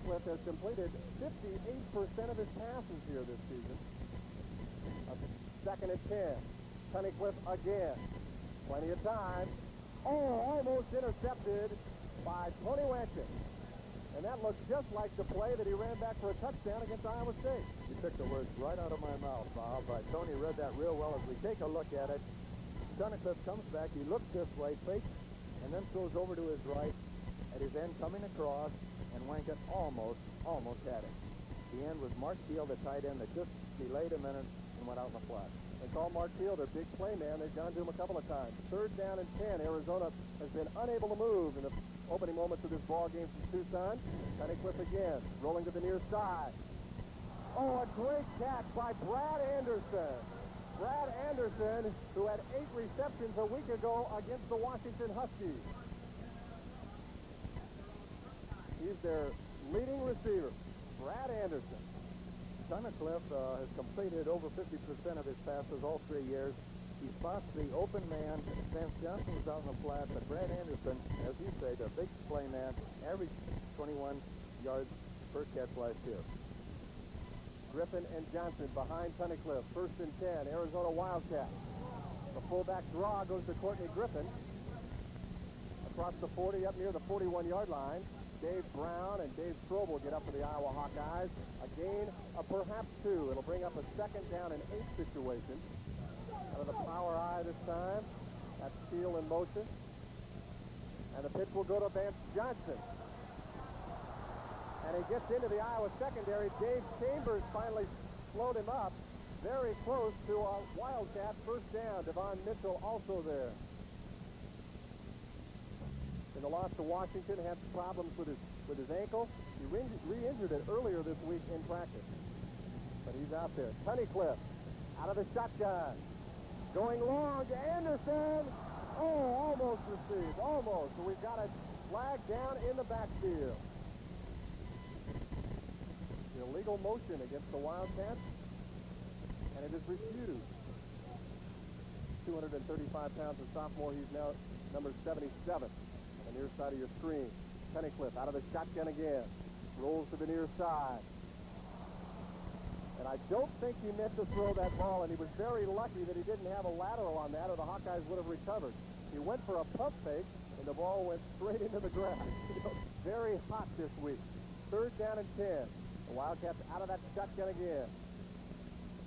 Tunnicliffe has completed 58% of his passes here this season. A second and 10. Tunnicliffe again. Plenty of time. Oh, almost intercepted by Tony Watson. And that looks just like the play that he ran back for a touchdown against Iowa State. You took the words right out of my mouth, Bob. Tony read that real well. As we take a look at it, Tunnicliffe comes back. He looks this way, fakes, and then throws over to his right at his end coming across, and Wankett almost had it. The end was Mark Teal, the tight end, that just delayed a minute and went out in the flat. They call Mark Teal their big play man. They've gone to him a couple of times. Third down and 10. Arizona has been unable to move in the opening moments of this ball game from Tucson. Tunnicliffe again, rolling to the near side. Oh, a great catch by Brad Anderson. Brad Anderson, who had 8 receptions a week ago against the Washington Huskies. He's their leading receiver, Brad Anderson. Tunnicliffe has completed over 50% of his passes all 3 years. He spots the open man. Vance Johnson was out in the flat, but Brad Anderson, as you say, the big play man, averaged 21 yards per catch last year. Griffin and Johnson behind Tunnicliffe. First and 10, Arizona Wildcats. The fullback draw goes to Courtney Griffin. Across the 40, up near the 41-yard line. Dave Brown and Dave Strobel get up for the Iowa Hawkeyes. A gain of perhaps 2. It'll bring up a second down and 8 situation. Out of the power eye this time. That's Steele in motion. And the pitch will go to Vance Johnson. And he gets into the Iowa secondary. Dave Chambers finally slowed him up. Very close to a Wildcat first down. Tom Nichol also there. In the loss to Washington, had some problems with his ankle. He re-injured it earlier this week in practice. But he's out there. Tunnicliffe out of the shotgun. Going long to Anderson. Oh, almost received. Almost. So we've got a flag down in the backfield. Illegal motion against the Wildcats. And it is refused. 235 pounds of sophomore. He's now number 77. On the near side of your screen. Tunnicliffe out of the shotgun again. Rolls to the near side. And I don't think he meant to throw that ball, and he was very lucky that he didn't have a lateral on that, or the Hawkeyes would have recovered. He went for a pump fake, and the ball went straight into the grass. Very hot this week. Third down and 10. The Wildcats out of that shotgun again.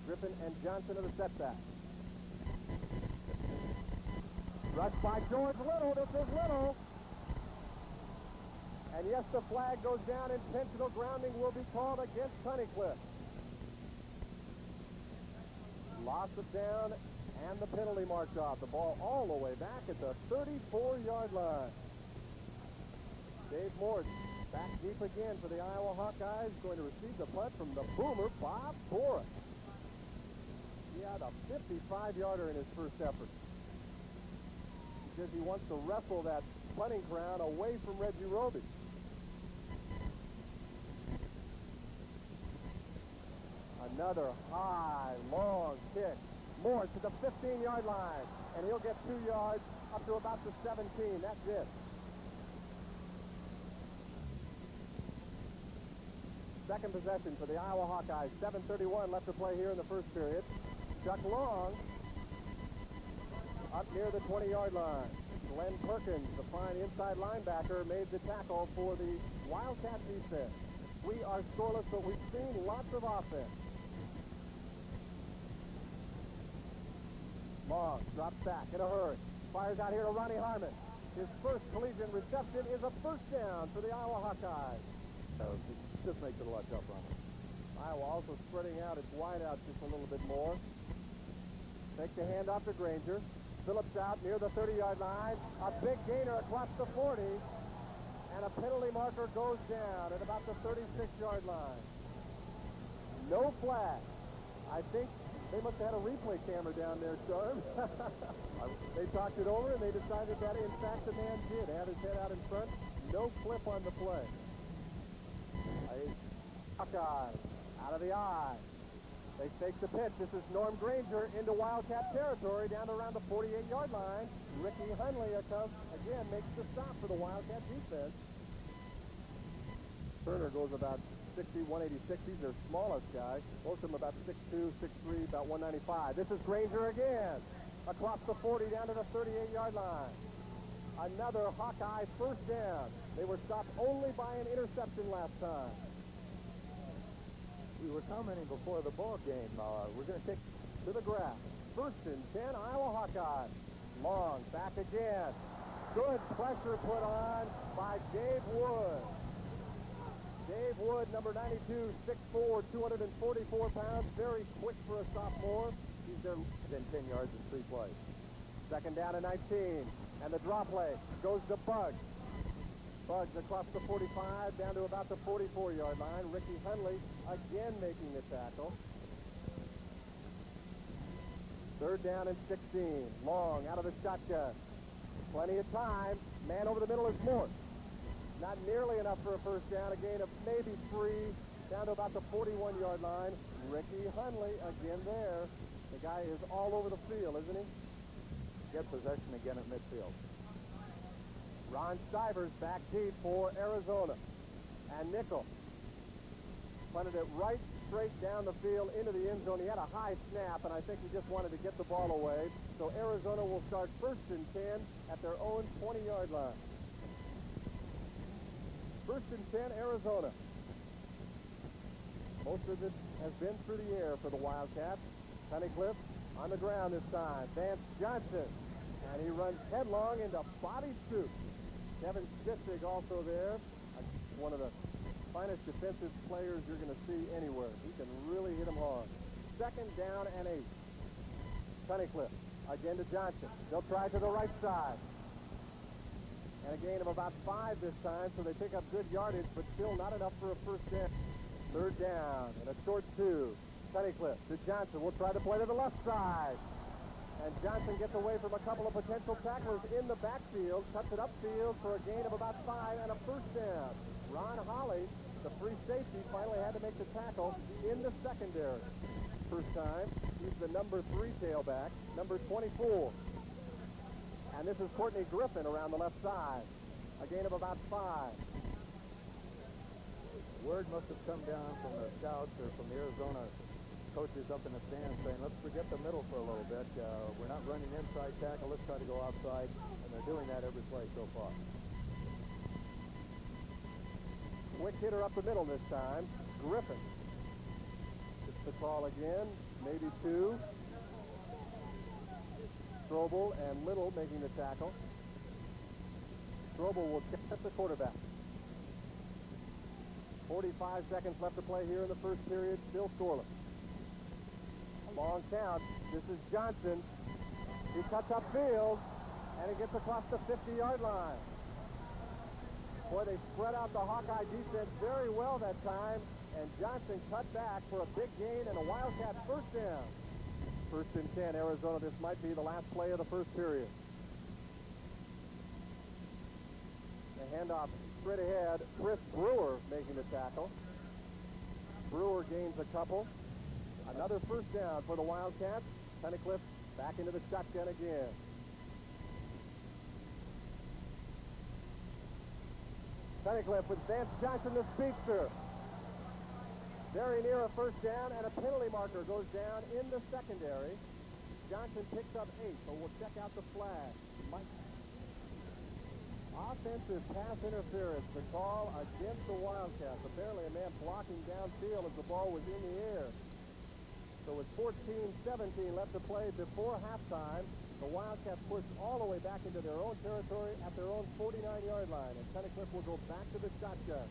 Griffin and Johnson of the setback. Rushed by George Little. This is Little. And yes, the flag goes down. Intentional grounding will be called against Tunnicliffe. Loss of down and the penalty marked off. The ball all the way back at the 34-yard line. Dave Moritz back deep again for the Iowa Hawkeyes. Going to receive the punt from the boomer, Bob Boris. He had a 55-yarder in his first effort. Because he wants to wrestle that punting crown away from Reggie Roby. Another high, long kick. Moritz to the 15-yard line. And he'll get 2 yards up to about the 17. That's it. Second possession for the Iowa Hawkeyes. 7:31 left to play here in the first period. Chuck Long up near the 20-yard line. Glenn Perkins, the fine inside linebacker, made the tackle for the Wildcat defense. We are scoreless, but we've seen lots of offense. Long drops back in a hurry. Fires out here to Ronnie Harmon. His first collegiate reception is a first down for the Iowa Hawkeyes. It just makes it a lot tougher on them. Iowa also spreading out its wideouts just a little bit more. Take the handoff to Granger. Phillips out near the 30-yard line. A big gainer across the 40. And a penalty marker goes down at about the 36-yard line. No flag. I think they must have had a replay camera down there, Storm. They talked it over, and they decided that, in fact, the man did. Had his head out in front. No clip on the play. Hawkeyes out of the eye. They fake the pitch. This is Norm Granger into Wildcat territory down around the 48-yard line. Ricky Hunley comes again, makes the stop for the Wildcat defense. Turner goes about 60, 186. He's their smallest guy. Most of them about 6'2", 6'3", about 195. This is Granger again. Across the 40 down to the 38-yard line. Another Hawkeye first down. They were stopped only by an interception last time. We were commenting before the ball game. We're going to take to the grass. First and 10, Iowa Hawkeyes. Long, back again. Good pressure put on by Dave Wood. Dave Wood, number 92, 6'4", 244 pounds. Very quick for a sophomore. He's there within 10 yards in 3 plays. Second down and 19. And the drop play goes to Buggs. Buggs across the 45 down to about the 44-yard line. Ricky Hunley again making the tackle. Third down and 16. Long out of the shotgun. Plenty of time. Man over the middle is Morse. Not nearly enough for a first down. A gain of maybe 3 down to about the 41-yard line. Ricky Hunley again there. The guy is all over the field, isn't he? Get possession again at midfield. Ron Stivers back deep for Arizona. And Nichol punted it right straight down the field into the end zone. He had a high snap, and I think he just wanted to get the ball away. So Arizona will start first and 10 at their own 20-yard line. First and 10, Arizona. Most of it has been through the air for the Wildcats. Tunnicliffe on the ground this time. Vance Johnson. And he runs headlong into Bobby Stoops. Kevin Stichig also there. One of the finest defensive players you're going to see anywhere. He can really hit him hard. Second down and 8. Tunnicliffe again to Johnson. They'll try to the right side. And a gain of about 5 this time, so they pick up good yardage, but still not enough for a first down. Third down and a short 2. Tunnicliffe to Johnson. We'll try to play to the left side. And Johnson gets away from a couple of potential tacklers in the backfield, cuts it upfield for a gain of about 5 and a first down. Ron Holly, the free safety, finally had to make the tackle in the secondary. First time, he's the number 3 tailback, number 24. And this is Courtney Griffin around the left side. A gain of about 5. Word must have come down from the scouts or from the Arizona coaches up in the stands saying, let's forget the middle for a little bit. We're not running inside tackle. Let's try to go outside. And they're doing that every play so far. Quick hitter up the middle this time. Griffin. It's the call again. Maybe 2. Strobel and Little making the tackle. Strobel will check the quarterback. 45 seconds left to play here in the first period. Still scoreless. Long count. This is Johnson. He cuts upfield, and he gets across the 50-yard line. Boy, they spread out the Hawkeye defense very well that time, and Johnson cut back for a big gain and a Wildcat first down. First and 10, Arizona. This might be the last play of the first period. The handoff straight ahead. Chris Brewer making the tackle. Brewer gains a couple. Another first down for the Wildcats. Tunnicliffe back into the shotgun again. Tunnicliffe with Vance Johnson, the speedster. Very near a first down, and a penalty marker goes down in the secondary. Johnson picks up 8, so we'll check out the flag. Offensive pass interference, the call against the Wildcats. Apparently a man blocking downfield as the ball was in the air. So with 14-17 left to play before halftime, the Wildcats pushed all the way back into their own territory at their own 49-yard line. And Tunnicliffe will go back to the shotgun.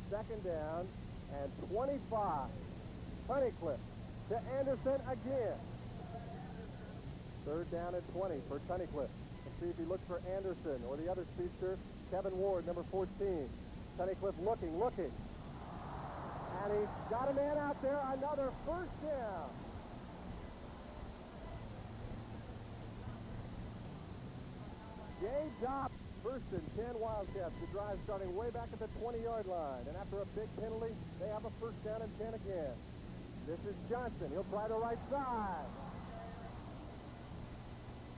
Second down and 25. Tunnicliffe to Anderson again. Third down and 20 for Tunnicliffe. Let's see if he looks for Anderson or the other speedster, Kevin Ward, number 14. Tunnicliffe looking. And he's got a man out there. Another first down. Jay Dopp, first and 10 Wildcats. The drive starting way back at the 20-yard line. And after a big penalty, they have a first down and 10 again. This is Johnson. He'll try the right side.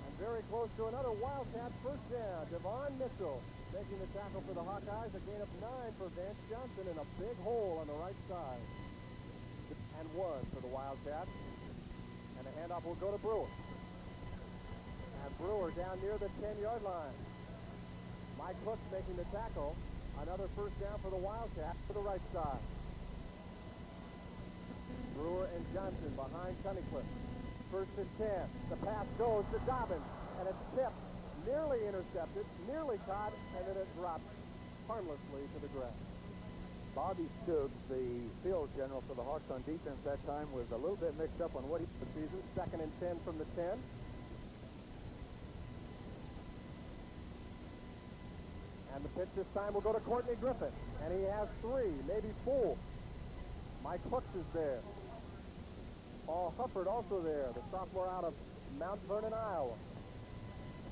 And very close to another Wildcat first down. Devon Mitchell, making the tackle for the Hawkeyes. A gain of 9 for Vance Johnson and a big hole on the right side. And 1 for the Wildcats. And the handoff will go to Brewer. And Brewer down near the 10-yard line. Mike Cook making the tackle. Another first down for the Wildcats to the right side. Brewer and Johnson behind Tunnicliffe. First and 10. The pass goes to Dobbins, and it's tipped, nearly intercepted, nearly caught, and then it drops harmlessly to the ground. Bobby Stoops, the field general for the Hawks on defense that time, was a little bit mixed up on what he the season. Second and 10 from the 10. And the pitch this time will go to Courtney Griffin. And he has 3, maybe 4. Mike Hooks is there. Paul Hufford also there, the sophomore out of Mount Vernon, Iowa.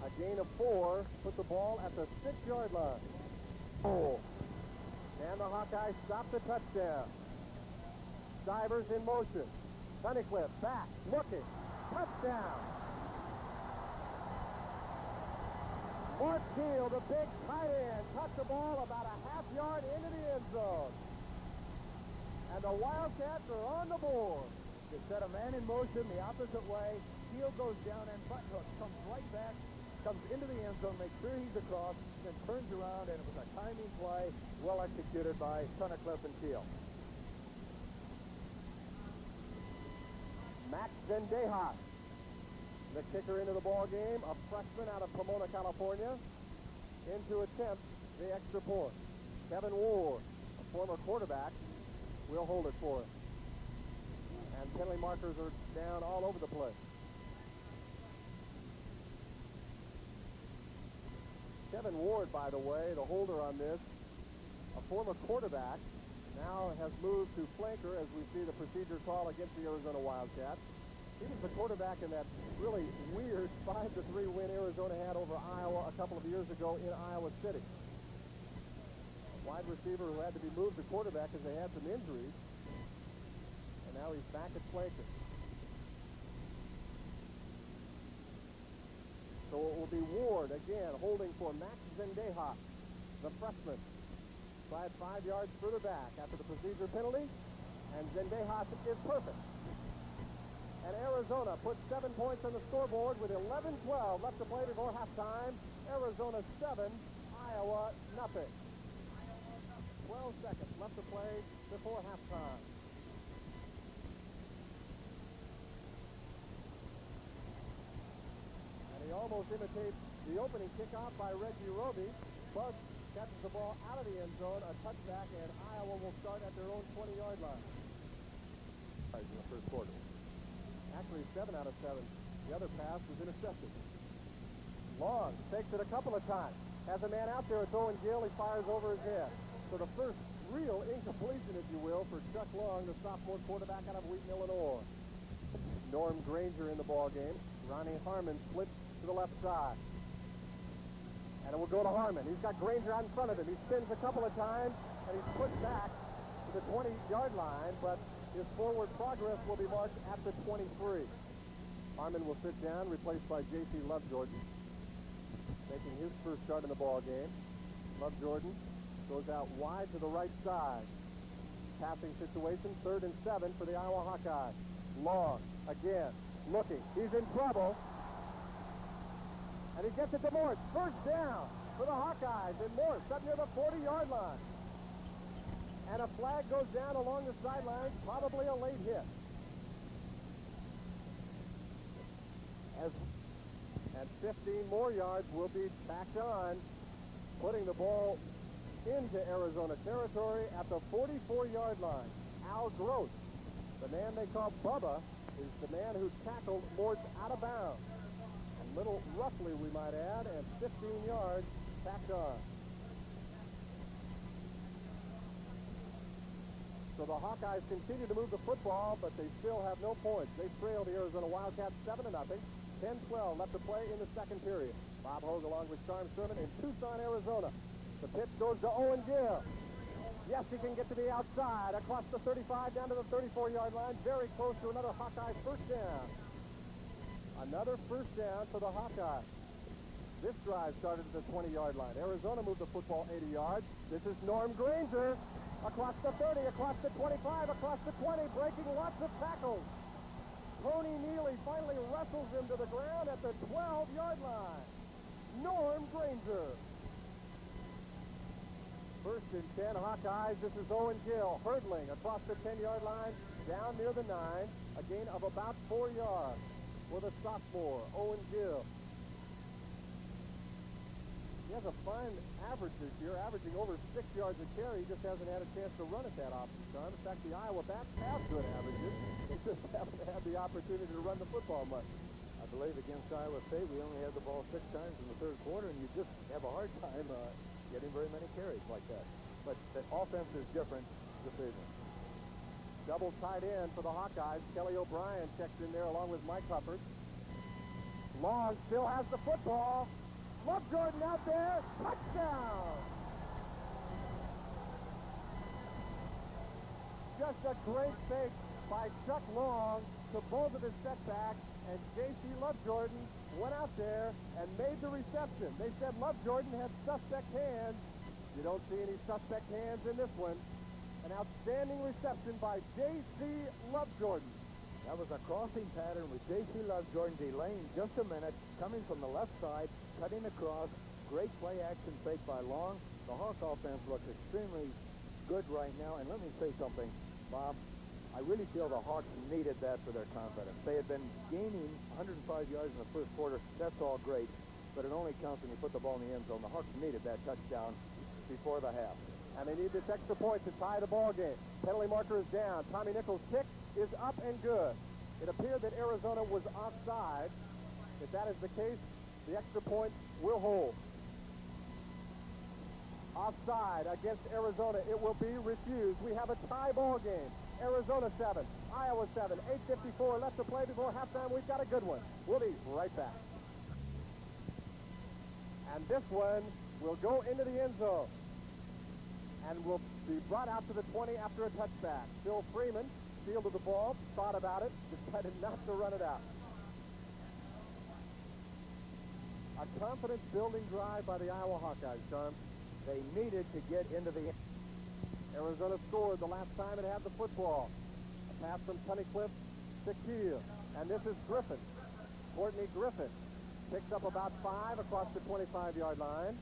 A gain of 4, put the ball at the 6-yard line. Oh. And the Hawkeyes stop the touchdown. Stivers in motion. Tunnicliffe back, looking. Touchdown. Mort Keel, the big tight end, caught the ball about a half yard into the end zone. And the Wildcats are on the board. They set a man in motion the opposite way. Keel goes down and Buttonhook comes right back, comes into the end zone, makes sure he's across, then turns around, and it was a timing play, well executed by Tunnicliffe and Keel. Max Zendejas, the kicker into the ball game, a freshman out of Pomona, California, in to attempt the extra point. Kevin Ward, a former quarterback, will hold it for him. And penalty markers are down all over the place. Kevin Ward, by the way, the holder on this, a former quarterback, now has moved to flanker as we see the procedure call against the Arizona Wildcats. He was the quarterback in that really weird 5-3 win Arizona had over Iowa a couple of years ago in Iowa City. A wide receiver who had to be moved to quarterback because they had some injuries. And now he's back at flanker. So it will be Ward again holding for Max Zendejas, the freshman. Slide 5 yards further back after the procedure penalty, and Zendejas is perfect. And Arizona puts 7 points on the scoreboard with 11-12 left to play before halftime. Arizona 7, Iowa nothing. 12 seconds left to play before halftime. And he almost imitates the opening kickoff by Reggie Roby. Buzz catches the ball out of the end zone, a touchback, and Iowa will start at their own 20-yard line. In the first quarter. Actually, 7 out of 7. The other pass was intercepted. Long takes it a couple of times. Has a man out there, it's Owen Gill. He fires over his head. So the first real incompletion, if you will, for Chuck Long, the sophomore quarterback out of Wheaton, Illinois. Norm Granger in the ball game. Ronnie Harmon splits to the left side. And it will go to Harmon. He's got Granger out in front of him. He spins a couple of times, and he's put back to the 20-yard line, but his forward progress will be marked at the 23. Harmon will sit down, replaced by J.C. Lovejordan, making his first start in the ball game. Lovejordan goes out wide to the right side. Passing situation, 3rd and 7 for the Iowa Hawkeyes. Long, again, looking. He's in trouble. And he gets it to Moritz. First down for the Hawkeyes. And Moritz up near the 40-yard line. And a flag goes down along the sidelines, probably a late hit. And 15 more yards will be tacked on, putting the ball into Arizona territory at the 44-yard line. Al Gross, the man they call Bubba, is the man who tackled Moritz out of bounds. A little roughly, we might add, and 15 yards tacked on. So the Hawkeyes continue to move the football, but they still have no points. They trail the Arizona Wildcats 7-0. 10-12 left to play in the second period. Bob Hogue along with Charm Sherman in Tucson, Arizona. The pitch goes to Owen Gill. Yes, he can get to the outside, across the 35, down to the 34-yard line, very close to another Hawkeye first down. Another first down for the Hawkeyes. This drive started at the 20-yard line. Arizona moved the football 80 yards. This is Norm Granger across the 30, across the 25, across the 20, breaking lots of tackles. Tony Neely finally wrestles him to the ground at the 12-yard line. Norm Granger. First and 10, Hawkeyes. This is Owen Gill hurdling across the 10-yard line, down near the 9, a gain of about 4 yards for the sophomore, Owen Gill. He has a fine average this year, averaging over 6 yards a carry. He just hasn't had a chance to run it that often, Tom. In fact, the Iowa backs have good averages. They just haven't had the opportunity to run the football much. I believe against Iowa State, we only had the ball 6 times in the third quarter, and you just have a hard time getting very many carries like that. But the offense is different this evening. Double tight end for the Hawkeyes. Kelly O'Brien checks in there along with Mike Hufford. Long still has the football. Love Jordan out there. Touchdown! Just a great fake by Chuck Long to both of his setbacks, and J.C. Lovejordan went out there and made the reception. They said Lovejordan had suspect hands. You don't see any suspect hands in this one. An outstanding reception by J.C. Lovejordan. That was a crossing pattern with J.C. Lovejordan delaying just a minute, coming from the left side, cutting across. Great play action fake by Long. The Hawk offense looks extremely good right now. And let me say something, Bob. I really feel the Hawks needed that for their confidence. They had been gaining 105 yards in the first quarter. That's all great, but it only counts when you put the ball in the end zone. The Hawks needed that touchdown before the half. And they need this extra point to tie the ball game. Penalty marker is down. Tommy Nichol's kick is up and good. It appeared that Arizona was offside. If that is the case, the extra point will hold. Offside against Arizona. It will be refused. We have a tie ball game. Arizona 7, Iowa 7, 8:54 left to play before halftime. We've got a good one. We'll be right back. And this one will go into the end zone and will be brought out to the 20 after a touchback. Phil Freeman fielded the ball, thought about it, decided not to run it out. A confidence-building drive by the Iowa Hawkeyes, Tom. They needed to get into the end. Arizona scored the last time it had the football. A pass from Tunnicliffe to Keel. And this is Griffin. Courtney Griffin picks up about 5 across the 25-yard line.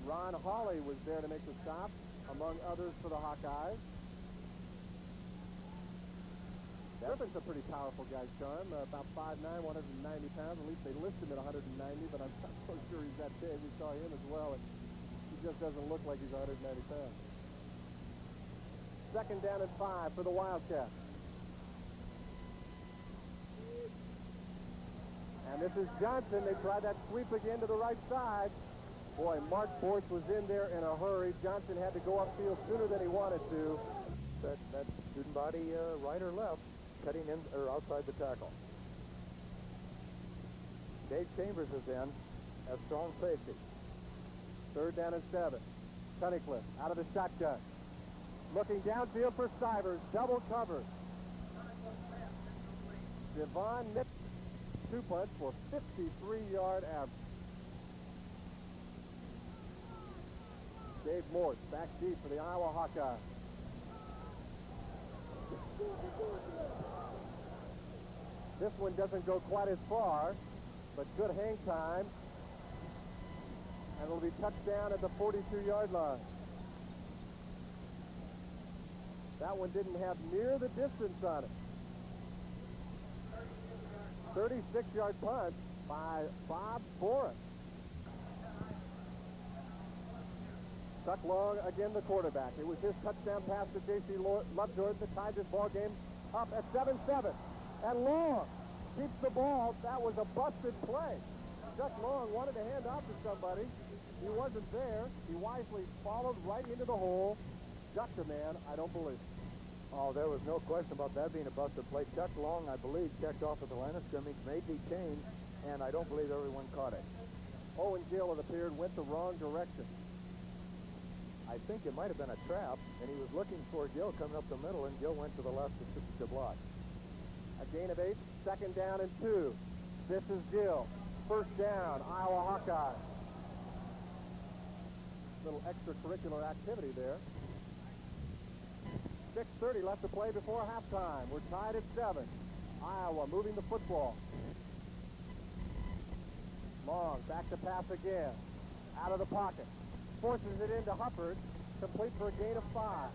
Ron Hawley was there to make the stop, among others for the Hawkeyes. Griffin's a pretty powerful guy, Sean. About 5'9", 190 pounds. At least they list him at 190, but I'm not so sure he's that big. We saw him as well. And he just doesn't look like he's 190 pounds. Second down and 5 for the Wildcats. And this is Johnson. They tried that sweep again to the right side. Boy, Mark Borch was in there in a hurry. Johnson had to go upfield sooner than he wanted to. That student body right or left, cutting in or outside the tackle. Dave Chambers is in as strong safety. Third down and 7. Tunnicliffe out of the shotgun. Looking downfield for Stivers. Double cover. Devon Nick. 2 punts for 53-yard average. Dave Moritz back deep for the Iowa Hawkeyes. This one doesn't go quite as far, but good hang time. And it'll be touchdown at the 42-yard line. That one didn't have near the distance on it. 36-yard punt by Bob Boris. Chuck Long, again, the quarterback. It was his touchdown pass to J.C. Lovejordan that tied this ball game up at 7-7. And Long keeps the ball. That was a busted play. Chuck Long wanted to hand off to somebody. He wasn't there. He wisely followed right into the hole. Ducked a man, I don't believe. Oh, there was no question about that being a busted play. Chuck Long, I believe, checked off at the line of scrimmage, made the change, and I don't believe everyone caught it. Owen Gill, it appeared, went the wrong direction. I think it might have been a trap, and he was looking for Gill coming up the middle, and Gill went to the left to block. A gain of 8, second down and 2. This is Gill. first down, Iowa Hawkeyes. Little extracurricular activity there. 6:30 left to play before halftime. We're tied at 7. Iowa moving the football. Long, back to pass again. Out of the pocket. Forces it into Hufford. Complete for a gain of 5.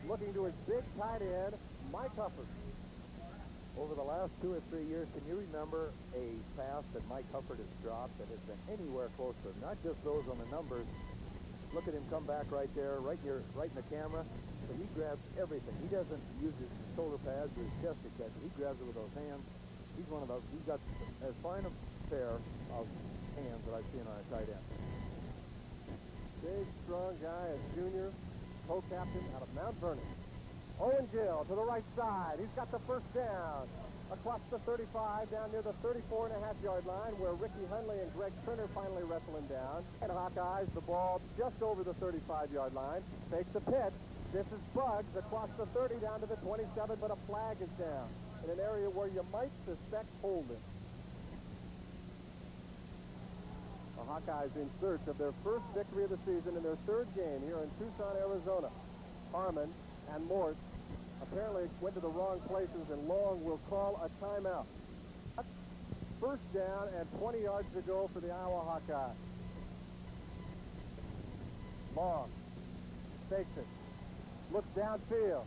Looking to his big tight end, Mike Hufford. Over the last 2 or 3 years, can you remember a pass that Mike Hufford has dropped that has been anywhere close to, not just those on the numbers? Look at him come back right there, right in the camera. But he grabs everything. He doesn't use his shoulder pads or his chest to catch it. He grabs it with those hands. He's one of those. He's got as fine a pair of hands that I've seen on a tight end. Big, strong guy, a junior, co-captain out of Mount Vernon. Owen Gill to the right side. He's got the first down. Across the 35, down near the 34.5-yard line, where Ricky Hunley and Greg Turner finally wrestle him down. And Hawkeyes, the ball just over the 35-yard line. Fakes the pitch. This is Buggs across the 30 down to the 27, but a flag is down in an area where you might suspect holding. The Hawkeyes in search of their first victory of the season in their third game here in Tucson, Arizona. Harmon and Moritz apparently went to the wrong places, and Long will call a timeout. First down and 20 yards to go for the Iowa Hawkeyes. Long fakes it. Looks downfield.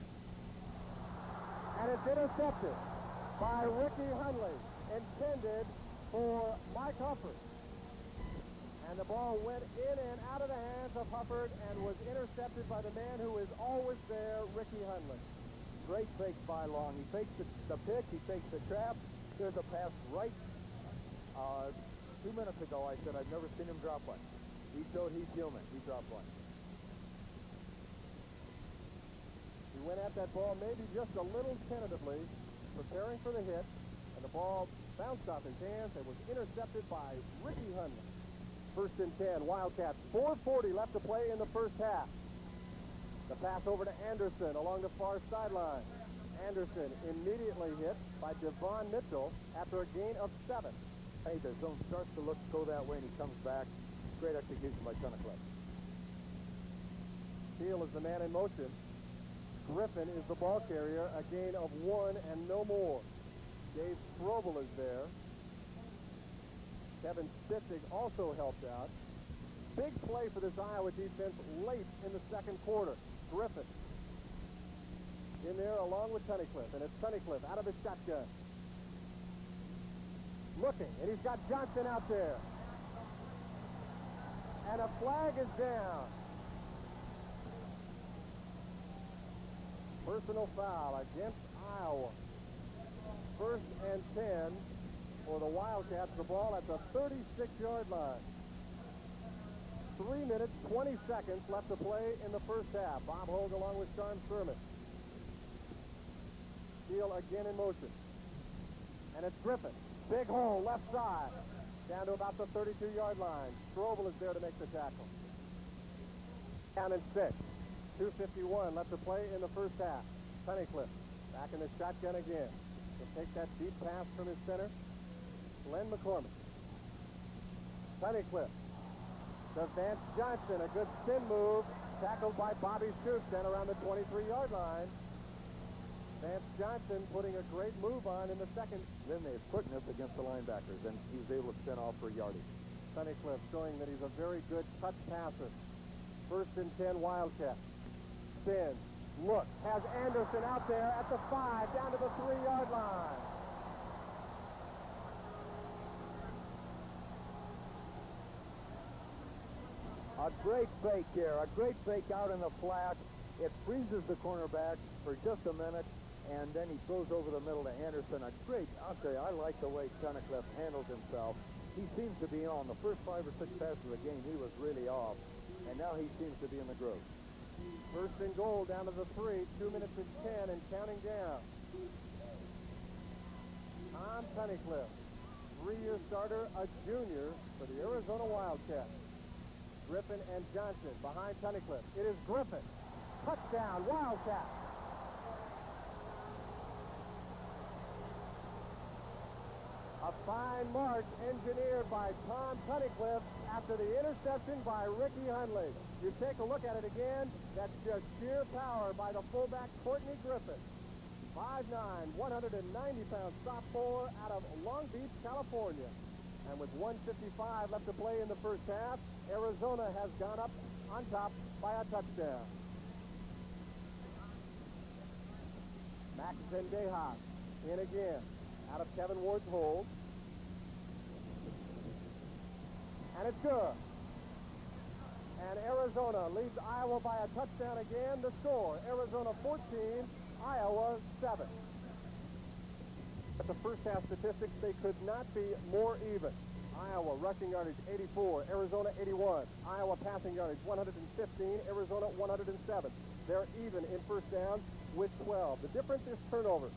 And it's intercepted by Ricky Hunley, intended for Mike Hufford. And the ball went in and out of the hands of Hufford and was intercepted by the man who is always there, Ricky Hunley. Great fake by Long. He fakes the pitch. He fakes the trap. There's a pass right. 2 minutes ago, I said I've never seen him drop one. He showed he's human. He dropped one. He went at that ball maybe just a little tentatively, preparing for the hit, and the ball bounced off his hands and was intercepted by Ricky Hunley. First and 10, Wildcats. 4:40 left to play in the first half. The pass over to Anderson along the far sideline. Anderson immediately hit by Devon Mitchell after a gain of 7. Hey, the zone starts to go that way, and he comes back. Great execution by Tunnicliffe. Steele is the man in motion. Griffin is the ball carrier, a gain of 1 and no more. Dave Strobel is there. Kevin Spitzig also helped out. Big play for this Iowa defense late in the second quarter. Griffin in there along with Tunnicliffe, and it's Tunnicliffe out of his shotgun. Looking, and he's got Johnson out there. And a flag is down. Personal foul against Iowa. First and 10 for the Wildcats. The ball at the 36-yard line. 3 minutes, 20 seconds left to play in the first half. Bob Hogue along with Sean Sherman. Steele again in motion. And it's Griffin. Big hole, left side. Down to about the 32-yard line. Strobel is there to make the tackle. Down and 6. 2:51 left to play in the first half. Tunnicliffe back in the shotgun again. He'll take that deep pass from his center. Glenn McCormick. Tunnicliffe. To Vance Johnson, a good spin move. Tackled by Bobby Stoops down around the 23-yard line. Vance Johnson putting a great move on in the second. Then they're putting this against the linebackers, and he was able to spin off for yardage. Tunnicliffe showing that he's a very good touch passer. First and 10 Wildcats. Spins. Look. Has Anderson out there at the 5, down to the 3-yard line. A great fake here. A great fake out in the flat. It freezes the cornerback for just a minute, and then he throws over the middle to Anderson. I'll tell you, I like the way Tunnicliffe handles himself. He seems to be on. The first 5 or 6 passes of the game, he was really off, and now he seems to be in the groove. First and goal down to the 3, 2 minutes and 10 and counting down. Tom Tunnicliffe, 3-year starter, a junior for the Arizona Wildcats. Griffin and Johnson behind Tunnicliffe. It is Griffin. Touchdown, Wildcats. A A fine march engineered by Tom Nichol after the interception by Ricky Hundley. You take a look at it again, that's just sheer power by the fullback Courtney Griffin. 5'9", 190-pound sophomore out of Long Beach, California. And with 1:55 left to play in the first half, Arizona has gone up on top by a touchdown. Max Zendejas in again, out of Kevin Ward's hold. And it's good. And Arizona leads Iowa by a touchdown again. The score, Arizona 14, Iowa 7. At the first half statistics, they could not be more even. Iowa rushing yardage 84, Arizona 81. Iowa passing yardage 115, Arizona 107. They're even in first down with 12. The difference is turnovers.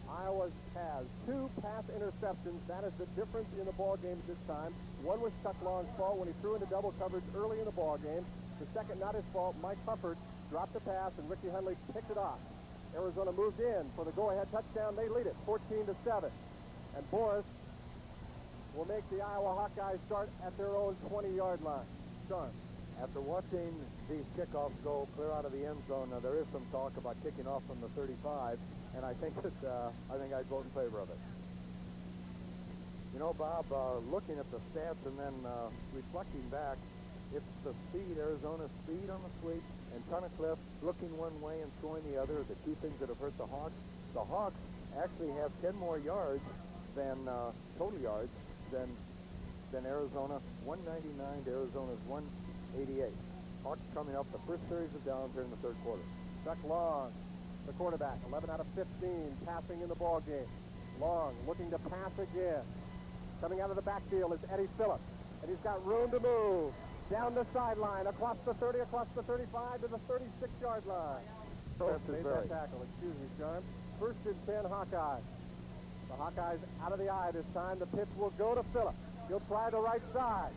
Iowa has 2 pass interceptions. That is the difference in the ball game this time. One was Chuck Long's fault when he threw into double coverage early in the ball game. The second, not his fault. Mike Hufford dropped the pass, and Ricky Hundley picked it off. Arizona moved in for the go-ahead touchdown. They lead it 14-7. And Boris will make the Iowa Hawkeyes start at their own 20-yard line. Sean. After watching these kickoffs go clear out of the end zone, there is some talk about kicking off from the 35, and I think that I'd vote in favor of it. You know, Bob, looking at the stats and then reflecting back, it's the speed, Arizona's speed on the sweep, and Tunnicliffe looking one way and throwing the other, the two things that have hurt the Hawks. The Hawks actually have 10 more yards than total yards than Arizona. 199 to Arizona's 188. Hawks coming up the first series of downs here in the third quarter. Chuck Long, the quarterback, 11 out of 15 passing in the ball game. Long looking to pass again. Coming out of the backfield is Eddie Phillips, and he's got room to move. Down the sideline, across the 30, across the 35 to the 36-yard line. Made that tackle. Excuse me, John. First and 10 Hawkeyes. The Hawkeyes out of the eye this time. The pitch will go to Phillips. He'll try the right side.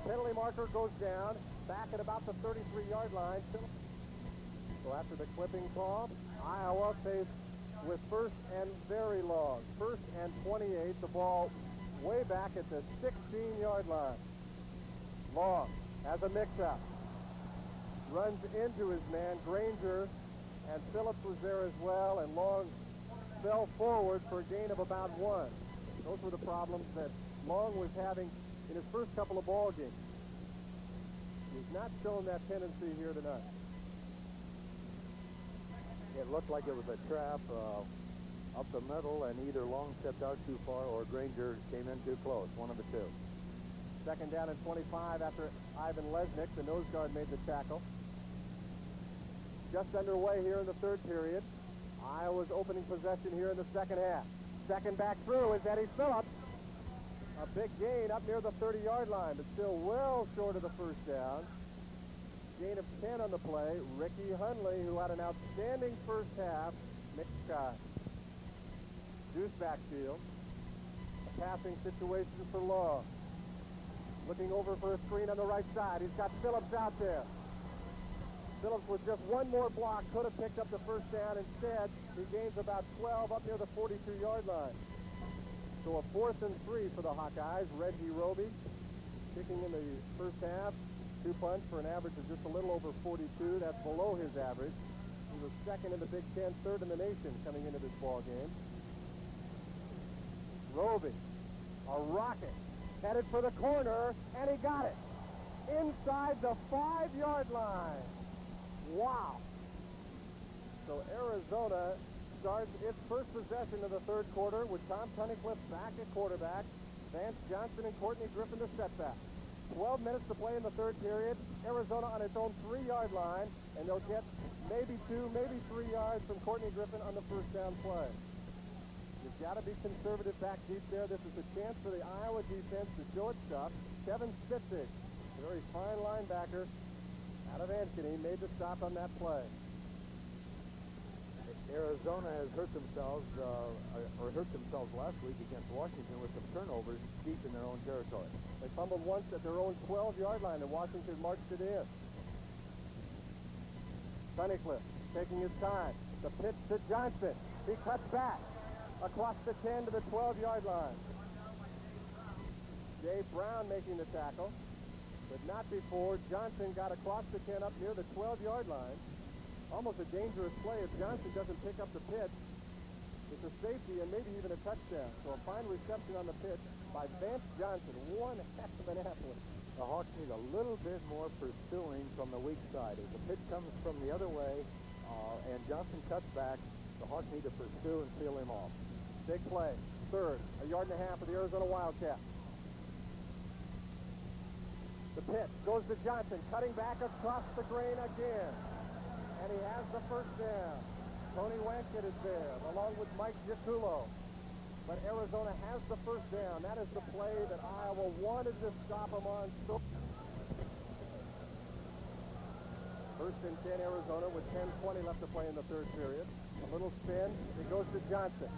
Penalty marker goes down. Back at about the 33-yard line. So after the clipping call, Iowa faced with first and very long. First and 28. The ball way back at the 16-yard line. Long has a mix-up. Runs into his man, Granger, and Phillips was there as well, and Long fell forward for a gain of about 1. Those were the problems that Long was having in his first couple of ball games. He's not shown that tendency here tonight. It looked like it was a trap up the middle, and either Long stepped out too far or Granger came in too close, one of the two. Second down and 25 after Ivan Lesnick, the nose guard, made the tackle. Just underway here in the third period. Iowa's opening possession here in the second half. Second back through is Eddie Phillips. A big gain up near the 30-yard line, but still well short of the first down. Gain of 10 on the play. Ricky Hundley, who had an outstanding first half, makes deuce backfield. A passing situation for Long. Looking over for a screen on the right side. He's got Phillips out there. Phillips with just one more block could have picked up the first down. Instead, he gains about 12 up near the 42-yard line. So a 4th and 3 for the Hawkeyes. Reggie Roby kicking in the first half. 2 punts for an average of just a little over 42. That's below his average. He was second in the Big Ten, third in the nation coming into this ball game. Roby, a rocket, headed for the corner, and he got it. Inside the 5-yard line. Wow. So Arizona starts its first possession of the third quarter with Tom Nichol back at quarterback, Vance Johnson and Courtney Griffin to setback. 12 minutes to play in the third period. Arizona on its own 3-yard line, and they'll get maybe 2, maybe 3 yards from Courtney Griffin on the first down play. You've got to be conservative back deep there. This is a chance for the Iowa defense to show its stuff. Kevin Spitzig, a very fine linebacker out of Ankeny, made the stop on that play. Arizona has hurt themselves last week against Washington with some turnovers deep in their own territory. They fumbled once at their own 12-yard line, and Washington marched it in. Tunnicliffe taking his time. The pitch to Johnson. He cuts back across the 10 to the 12-yard line. Dave Brown making the tackle, but not before Johnson got across the 10 up near the 12-yard line. Almost a dangerous play if Johnson doesn't pick up the pitch. It's a safety and maybe even a touchdown. So a fine reception on the pitch by Vance Johnson. One heck of an athlete. The Hawks need a little bit more pursuing from the weak side. As the pitch comes from the other way and Johnson cuts back, the Hawks need to pursue and seal him off. Big play. Third, a yard and a half for the Arizona Wildcats. The pitch goes to Johnson, cutting back across the grain again. And he has the first down. Tony Wankett is there, along with Mike Giaculo. But Arizona has the first down. That is the play that Iowa wanted to stop him on. First and 10 Arizona with 10:20 left to play in the third period. A little spin. It goes to Johnson.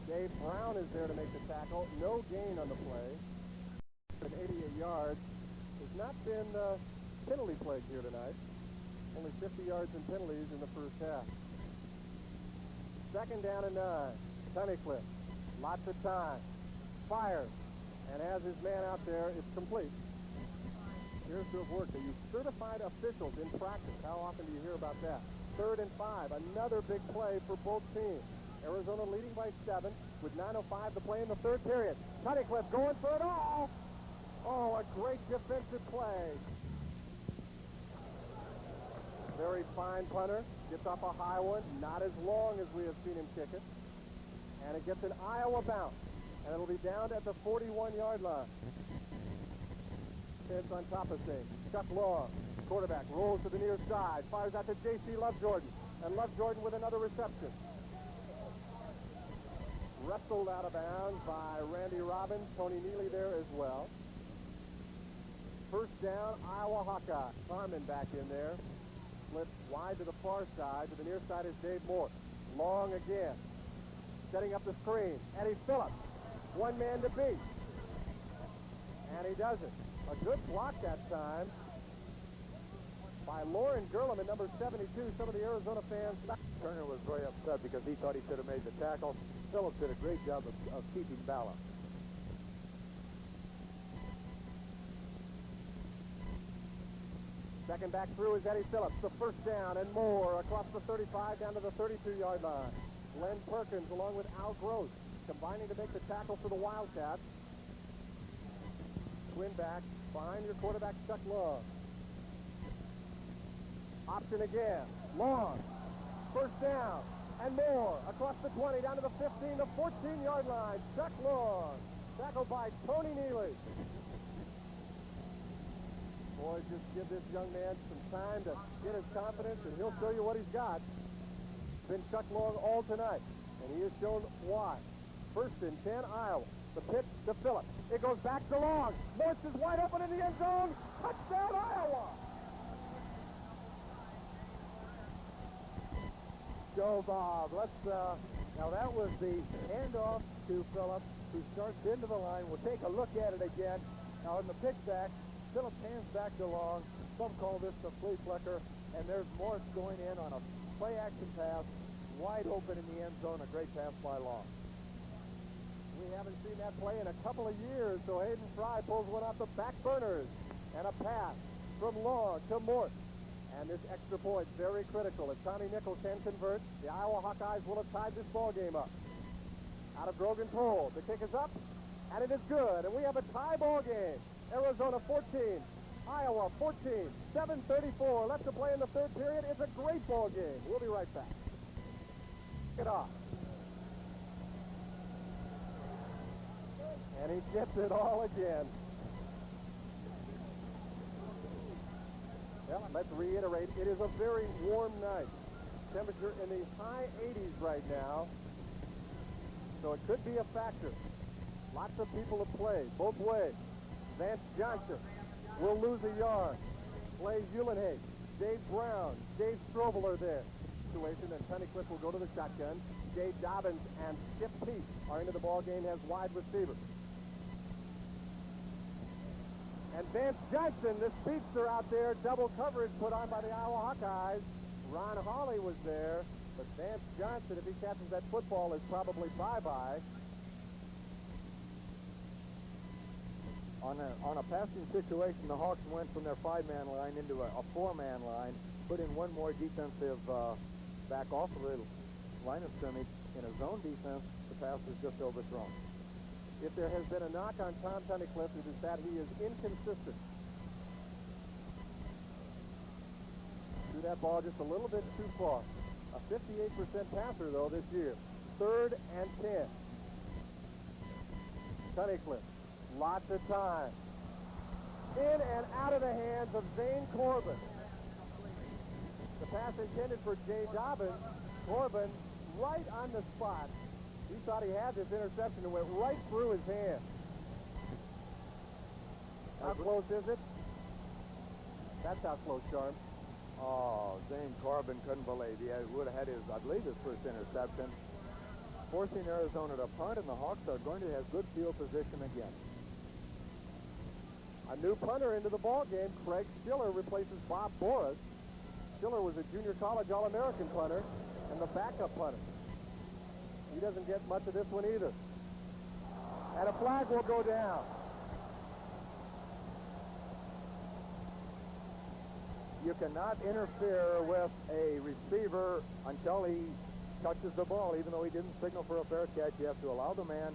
Dave Brown is there to make the tackle. No gain on the play. At 88 yards. There's not been penalty plague here tonight. Only 50 yards in penalties in the first half. Second down and 9. Tunnicliffe. Lots of time. Fires. And has his man out there. It's complete. Appears to have worked. They use certified officials in practice. How often do you hear about that? Third and 5. Another big play for both teams. Arizona leading by 7 with 9:05 to play in the third period. Tunnicliffe going for it all. Oh, a great defensive play. Very fine punter. Gets off a high one. Not as long as we have seen him kick it. And it gets an Iowa bounce. And it'll be down at the 41-yard line. It's on top of things. Chuck Long, quarterback, rolls to the near side. Fires out to J.C. Lovejordan. And Lovejordan with another reception. Wrestled out of bounds by Randy Robbins. Tony Neely there as well. First down, Iowa Hawkeyes. Harmon back in there. Split wide to the far side. To the near side is Dave Moritz. Long again. Setting up the screen. Eddie Phillips. One man to beat. And he does it. A good block that time by Lauren Gurlem at number 72. Some of the Arizona fans. Turner was very upset because he thought he should have made the tackle. Phillips did a great job of keeping balance. Second back through is Eddie Phillips. The first down and more across the 35 down to the 32-yard line. Glenn Perkins along with Al Gross combining to make the tackle for the Wildcats. Twin back behind your quarterback Chuck Long. Option again. Long. First down and more across the 20 down to the 15 to 14-yard line. Chuck Long. Tackled by Tony Neely. Boy, just give this young man some time to get his confidence, and he'll show you what he's got. It's been Chuck Long all tonight, and he has shown why. First and 10, Iowa. The pitch to Phillips. It goes back to Long. Morse is wide open in the end zone. Touchdown, Iowa! Go, Bob. Now that was the handoff to Phillips, who starts into the line. We'll take a look at it again. Now in the pitch back, Phillips hands back to Long. Some call this the flea flicker, and there's Morse going in on a play-action pass, wide open in the end zone. A great pass by Long. We haven't seen that play in a couple of years, so Hayden Fry pulls one off the back burners. And a pass from Long to Morse. And this extra point, very critical. If Tommy Nichol can convert, the Iowa Hawkeyes will have tied this ball game up. Out of Grogan Toll, the kick is up, and it is good. And we have a tie ball game. Arizona 14, Iowa 14, 7:34 left to play in the third period. It's a great ball game. We'll be right back. Kick it off. And he gets it all again. Well, let's reiterate, it is a very warm night. Temperature in the high 80s right now. So it could be a factor. Lots of people have played, both ways. Vance Johnson will lose a yard. Clay Uhlenhage, Dave Brown, Dave Strobel are there. Situation, and Tunnicliffe will go to the shotgun. Jay Dobbins and Skip Peete are into the ball game as wide receivers. And Vance Johnson, the speedster out there, double coverage put on by the Iowa Hawkeyes. Ron Hawley was there, but Vance Johnson, if he catches that football, is probably bye-bye. On On a passing situation, the Hawks went from their 5-man line into a 4-man line, put in one more defensive back off of the line of scrimmage. In a zone defense, the pass was just overthrown. If there has been a knock on Tom Nichol, it is that he is inconsistent. Threw that ball just a little bit too far. A 58% passer, though, this year. 3rd and 10. Tunnicliffe, lots of time. In and out of the hands of Zane Corbin. The pass intended for Jay Dobbins. Corbin right on the spot. He thought he had this interception and went right through his hand. How close is it? That's how close, Sharm. Oh, Zane Corbin couldn't believe he would have had his, I believe, his first interception. Forcing Arizona to punt, and the Hawks are going to have good field position again. A new punter into the ball game. Craig Schiller replaces Bob Boris. Schiller was a junior college All-American punter and the backup punter. He doesn't get much of this one either. And a flag will go down. You cannot interfere with a receiver until he touches the ball. Even though he didn't signal for a fair catch, you have to allow the man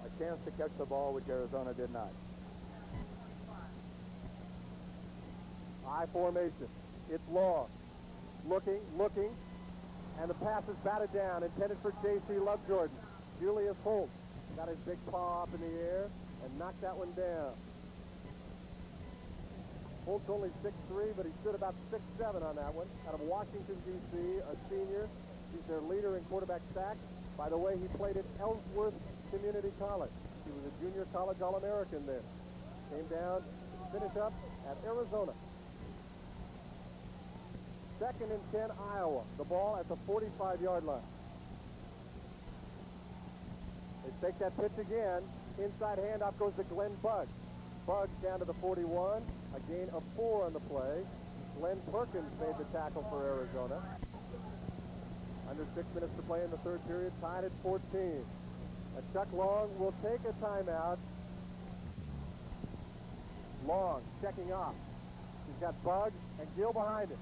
a chance to catch the ball, which Arizona did not. I formation. It's long. Looking, and the pass is batted down, intended for J.C. Lovejordan. Julius Holt got his big paw up in the air and knocked that one down. Holt's only 6'3", but he stood about 6'7" on that one. Out of Washington, D.C., a senior. He's their leader in quarterback sacks. By the way, he played at Ellsworth Community College. He was a junior college All-American there. Came down to finish up at Arizona. 2nd and 10, Iowa. The ball at the 45-yard line. They take that pitch again. Inside handoff goes to Glenn Buggs. Buggs down to the 41. A gain of 4 on the play. Glenn Perkins made the tackle for Arizona. Under 6 minutes to play in the 3rd period, tied at 14. And Chuck Long will take a timeout. Long checking off. He's got Buggs and Gill behind him.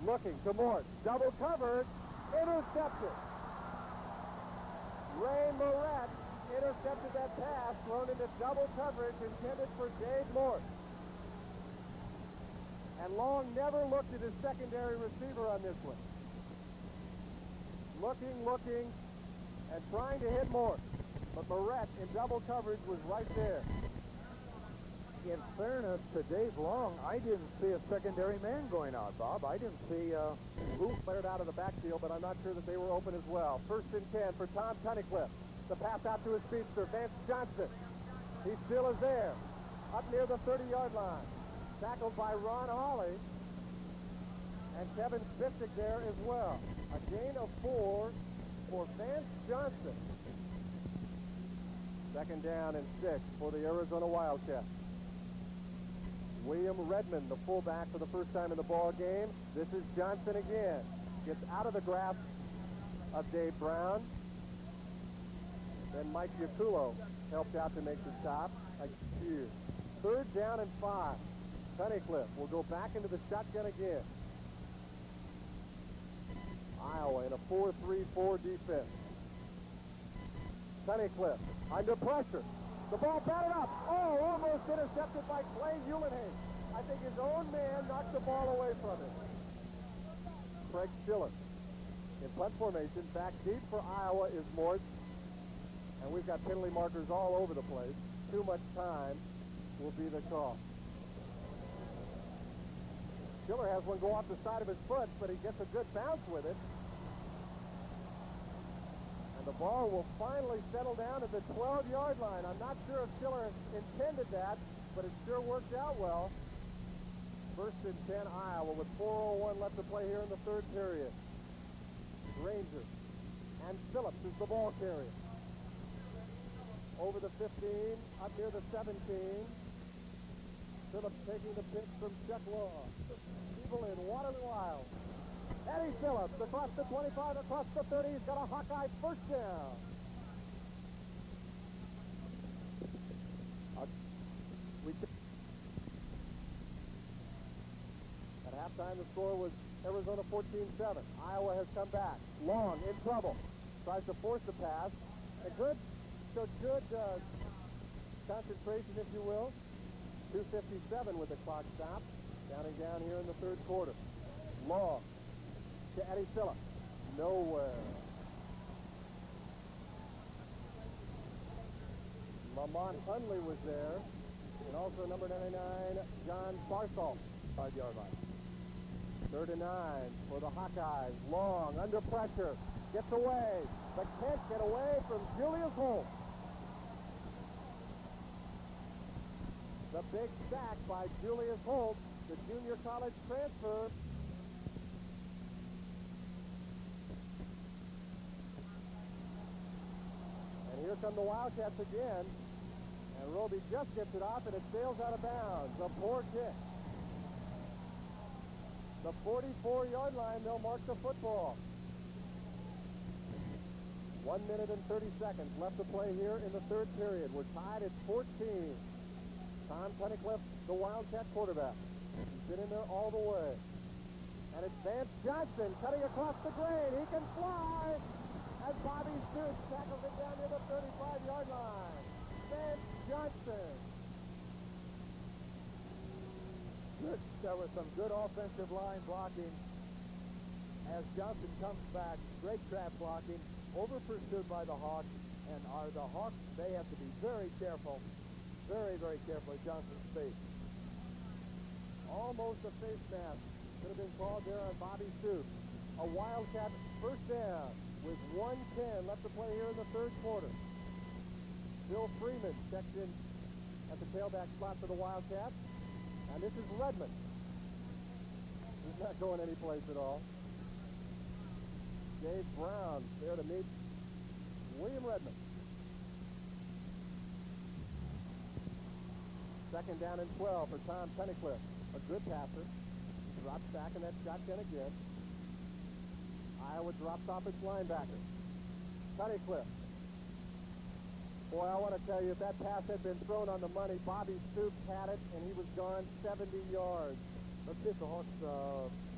Looking to Mort. Double covered. Intercepted. Ray Moritz intercepted that pass, thrown into double coverage intended for Dave Moritz. And Long never looked at his secondary receiver on this one. Looking, and trying to hit Moritz. But Moritz in double coverage was right there. In fairness to Dave Long, I didn't see a secondary man going out, Bob. I didn't see Booth flared out of the backfield, but I'm not sure that they were open as well. 1st and 10 for Tom Tunnicliffe. The pass out to his speedster, Vance Johnson. He still is there, up near the 30-yard line. Tackled by Ron Hawley. And Kevin Spitzek there as well. A gain of 4 for Vance Johnson. 2nd down and 6 for the Arizona Wildcats. William Redmond, the fullback, for the first time in the ball game. This is Johnson again. Gets out of the grasp of Dave Brown. Then Mike Yacullo helped out to make the stop. 3rd down and 5. Tunnicliffe will go back into the shotgun again. Iowa in a 4-3-4 defense. Tunnicliffe under pressure. The ball batted up. Oh, almost intercepted by Clay Uhlenhain. I think his own man knocked the ball away from him. Craig Schiller in punt formation. Back deep for Iowa is Mort. And we've got penalty markers all over the place. Too much time will be the call. Schiller has one go off the side of his foot, but he gets a good bounce with it. The ball will finally settle down at the 12-yard line. I'm not sure if Schiller intended that, but it sure worked out well. 1st and 10, Iowa, with 4:01 left to play here in the 3rd period. Granger and Phillips is the ball carrier. Over the 15, up near the 17. Phillips taking the pitch from Chuck Long. People in Waterloo, Iowa. Eddie Phillips across the 25, across the 30. He's got a Hawkeye 1st down. A time the score was Arizona 14-7. Iowa has come back. Long in trouble. Tries to force the pass. A good concentration, if you will. 2:57 with the clock stopped. Counting down here in the third quarter. Long to Eddie Phillips. Nowhere. Lamont Hundley was there. And also number 99, John Barsall. 5-yard line. 3rd and 9 for the Hawkeyes. Long under pressure. Gets away. But can't get away from Julius Holt. The big sack by Julius Holt, the junior college transfer. And here come the Wildcats again. And Roby just gets it off, and it sails out of bounds. A poor kick. The 44-yard line, they'll mark the football. 1 minute and 30 seconds left to play here in the third period. We're tied at 14. Tom Nichol, the Wildcat quarterback. He's been in there all the way. And it's Vance Johnson cutting across the grain. He can fly as Bobby Stoops tackles it down near the 35-yard line. Vance Johnson. Good. There was some good offensive line blocking as Johnson comes back. Great trap blocking. Over pursued by the Hawks. And the Hawks, they have to be very careful. Very, very careful at Johnson's face. Almost a face mask. Could have been called there on Bobby Stoops. A Wildcat first down with 1:10 left to play here in the third quarter. Bill Freeman checked in at the tailback spot for the Wildcats. And this is Redmond. He's not going anyplace at all. Dave Brown there to meet William Redmond. 2nd down and 12 for Tom Nichol. A good passer. Drops back in that shotgun again. Iowa drops off its linebacker. Nichol. Boy, I want to tell you, if that pass had been thrown on the money, Bobby Stoops had it, and he was gone 70 yards. Let's see if the Hawks,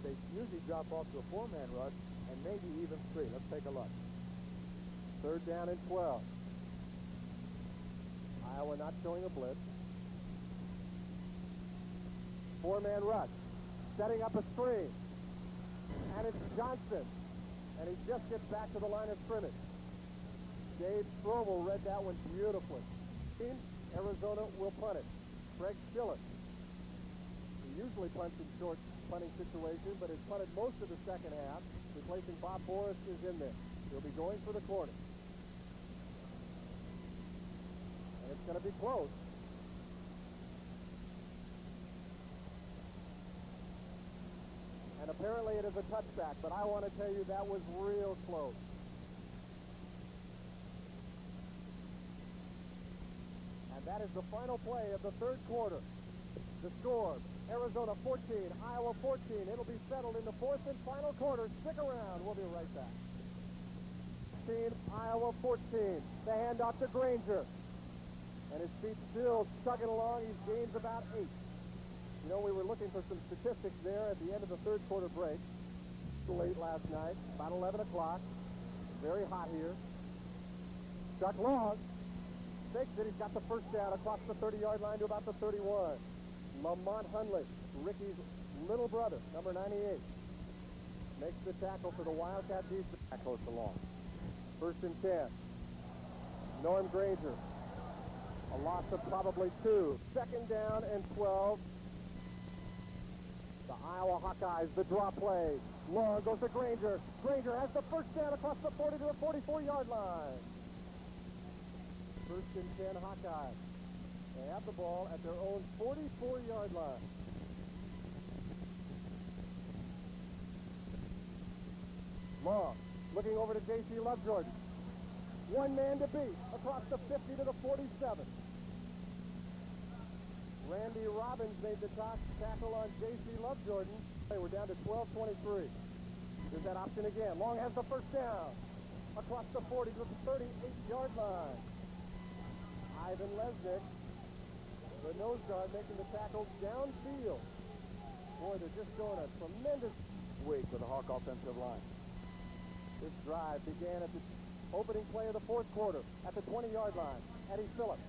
they usually drop off to a 4-man rush, and maybe even 3. Let's take a look. 3rd down and 12. Iowa not showing a blitz. 4-man rush. Setting up a screen. And it's Johnson. And he just gets back to the line of scrimmage. Dave Strobel read that one beautifully. Arizona will punt it. Craig Schiller. He usually punts in short punting situations, but has punted most of the second half. Replacing Bob Boris is in there. He'll be going for the corner. And it's going to be close. And apparently it is a touchback, but I want to tell you that was real close. And that is the final play of the third quarter. The score, Arizona 14, Iowa 14. It'll be settled in the fourth and final quarter. Stick around. We'll be right back. Iowa 14. The handoff to Granger. And his feet still chugging along. He's gained about 8. You know, we were looking for some statistics there at the end of the third quarter break. Late last night, about 11 o'clock. Very hot here. Chuck Long fakes it. He's got the first down across the 30-yard line to about the 31. Lamont Hundley, Ricky's little brother, number 98, makes the tackle for the Wildcat defense. That close to Long. 1st and 10. Norm Granger. A loss of probably 2. 2nd down and 12. The Iowa Hawkeyes, the draw play. Long goes to Granger. Granger has the first down across the 40 to the 44-yard line. 1st and 10 Hawkeyes. They have the ball at their own 44-yard line. Long looking over to J.C. Lovejordan. One man to beat across the 50 to the 47. Randy Robbins made the tackle on J.C. Lovejordan. We're down to 12:23. There's that option again. Long has the first down. Across the 40 to the 38-yard line. Ivan Lesnick, the nose guard, making the tackle downfield. Boy, they're just showing a tremendous week with the Hawk offensive line. This drive began at the opening play of the fourth quarter at the 20-yard line. Eddie Phillips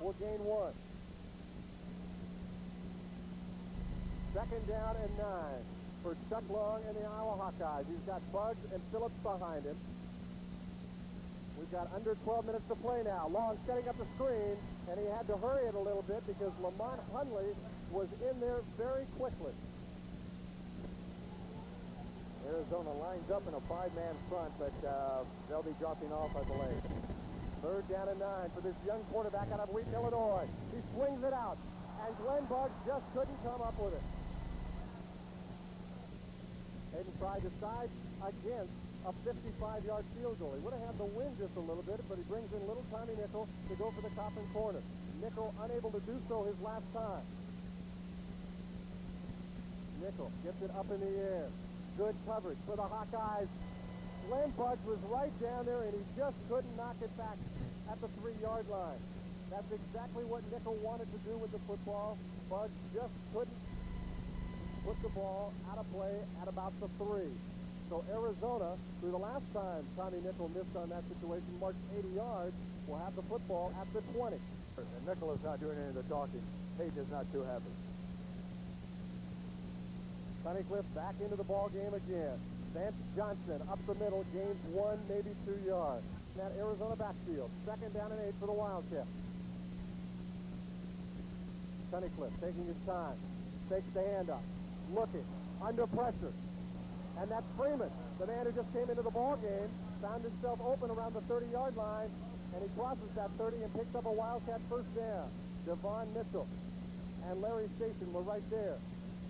will gain 1. Second down and 9 for Chuck Long and the Iowa Hawkeyes. He's got Bugs and Phillips behind him. We've got under 12 minutes to play now. Long setting up the screen, and he had to hurry it a little bit because Lamont Hundley was in there very quickly. Arizona lines up in a 5-man front, but they'll be dropping off, I believe. Third down and 9 for this young quarterback out of Wheaton, Illinois. He swings it out, and Glenn Buggs just couldn't come up with it. Hayden tried to side against a 55-yard field goal. He would have had the wind just a little bit, but he brings in little Tommy Nichol to go for the Coffin corner. Nichol unable to do so his last time. Nichol gets it up in the air. Good coverage for the Hawkeyes. Glenn Buggs was right down there, and he just couldn't knock it back at the 3-yard line. That's exactly what Nichol wanted to do with the football. Buggs just couldn't put the ball out of play at about the 3. So Arizona, through the last time Tommy Nichol missed on that situation, marched 80 yards, will have the football at the 20. And Nichol is not doing any of the talking. Hayden is not too happy. Sunnycliff back into the ball game again. Vance Johnson up the middle, gains 1, maybe 2 yards. That Arizona backfield. Second down and 8 for the Wildcats. Sunnycliff taking his time. Takes the handoff. Looking. Under pressure. And that's Freeman, the man who just came into the ball game, found himself open around the 30-yard line, and he crosses that 30 and picks up a Wildcat first down. Devon Mitchell and Larry Station were right there,